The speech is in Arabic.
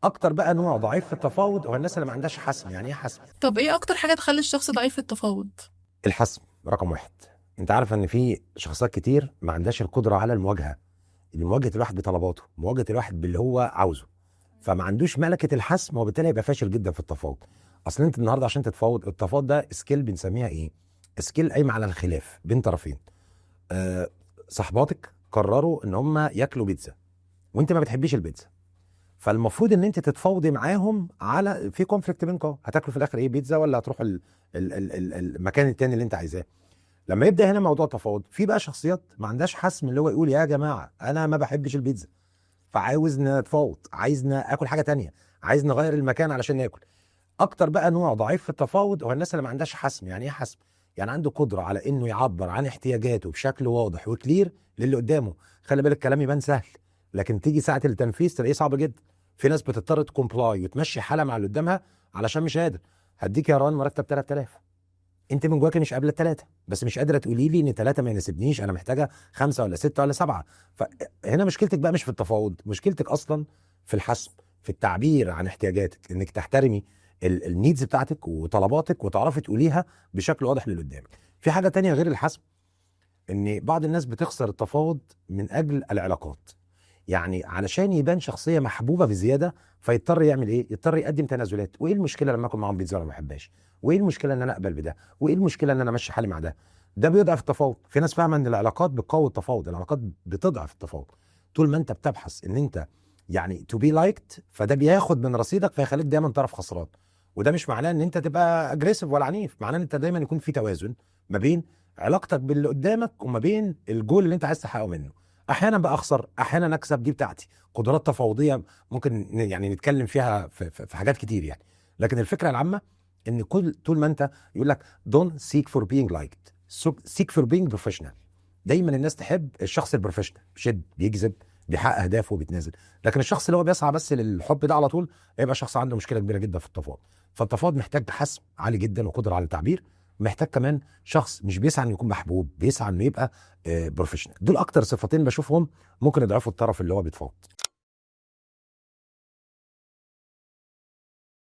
اكتر بقى نوع ضعيف في التفاوض هو الناس اللي ما عندهاش حسم. يعني ايه حسم؟ طب ايه اكتر حاجة تخلي الشخص ضعيف في التفاوض؟ الحسم رقم واحد. انت عارف ان في شخصيات كتير ما عندهاش القدره على المواجهه، مواجهه الواحد بطلباته، مواجهه الواحد باللي هو عاوزه، فما عندوش ملكه الحسم، وبالتالي يبقى فاشل جدا في التفاوض. اصل انت النهارده عشان تتفاوض، التفاوض ده سكيل بنسميها ايه؟ سكيل قايمه على الخلاف بين طرفين. أه صحباتك قرروا ان هم ياكلوا بيتزا وانت ما بتحبيش البيتزا، فالمفروض ان انت تتفاوضي معاهم على في كونفليكت بينكم، هتاكلوا في الاخر ايه؟ بيتزا ولا هتروحوا المكان التاني اللي انت عايزاه؟ لما يبدا هنا موضوع تفاوض، في بقى شخصيات ما عندهاش حسم، اللي هو يقول يا جماعه انا ما بحبش البيتزا، فعاوز نتفاوض، عايز اكل حاجه تانية، عايز نغير المكان علشان ناكل. اكتر بقى نوع ضعيف في التفاوض هو الناس اللي ما عندهاش حسم. يعني ايه حسم؟ يعني عنده قدره على انه يعبر عن احتياجاته بشكل واضح وكلير للي قدامه. خلي بالك الكلام يبان سهل، لكن تيجي ساعه التنفيذ تلاقيه صعب جدا. في ناس بتضطر تكومبلاي وتمشي حاله مع اللي قدامها علشان مش قادر. هديك يا روان مرتب 3000، انت من جواك مش قابله الثلاثه، بس مش قادره تقولي لي ان ثلاثه ما يناسبنيش، انا محتاجه خمسه ولا سته ولا سبعه. فهنا مشكلتك بقى مش في التفاوض، مشكلتك اصلا في الحسم، في التعبير عن احتياجاتك، انك تحترمي النيدز بتاعتك وطلباتك وتعرفي تقوليها بشكل واضح للي قدامك. في حاجه تانية غير الحسم، ان بعض الناس بتخسر التفاوض من اجل العلاقات. يعني علشان يبان شخصيه محبوبه بزياده، فيضطر يعمل ايه؟ يضطر يقدم تنازلات. وايه المشكله لما اكون معاهم بيتزا ولا ما بحبهاش؟ وايه المشكله ان انا اقبل بده؟ وايه المشكله ان انا امشي حالي مع ده؟ ده بيضعف التفاوض. في ناس فاهمه ان العلاقات بتقوي التفاوض، العلاقات بتضعف التفاوض. طول ما انت بتبحث ان انت يعني تو بي لايكد، فده بياخد من رصيدك فيخليك دايما طرف خسران. وده مش معناه ان انت تبقى اجريسيف ولا عنيف، معناه ان انت دايما يكون في توازن ما بين علاقتك باللي قدامك وما بين الجول اللي انت عايز تحققه منه. احيانا بقى اخسر، احيانا اكسب، دي بتاعتي. قدرات تفاوضيه ممكن يعني نتكلم فيها في حاجات كتير يعني. لكن الفكره العامه ان كل طول ما انت يقول لك don't seek for being liked, seek for being professional. دايما الناس تحب الشخص البروفيشنال، بيشد، بيجذب، بيحقق اهدافه وبيتنازل. لكن الشخص اللي هو بيسعى بس للحب ده على طول هيبقى شخص عنده مشكله كبيره جدا في التفاوض. فالتفاوض محتاج حسم عالي جدا وقدره على التعبير، محتاج كمان شخص مش بيسعى انه يكون محبوب، بيسعى انه يبقى بروفيشنال. دول اكتر صفتين بشوفهم ممكن يضعفوا الطرف اللي هو بيتفاوض.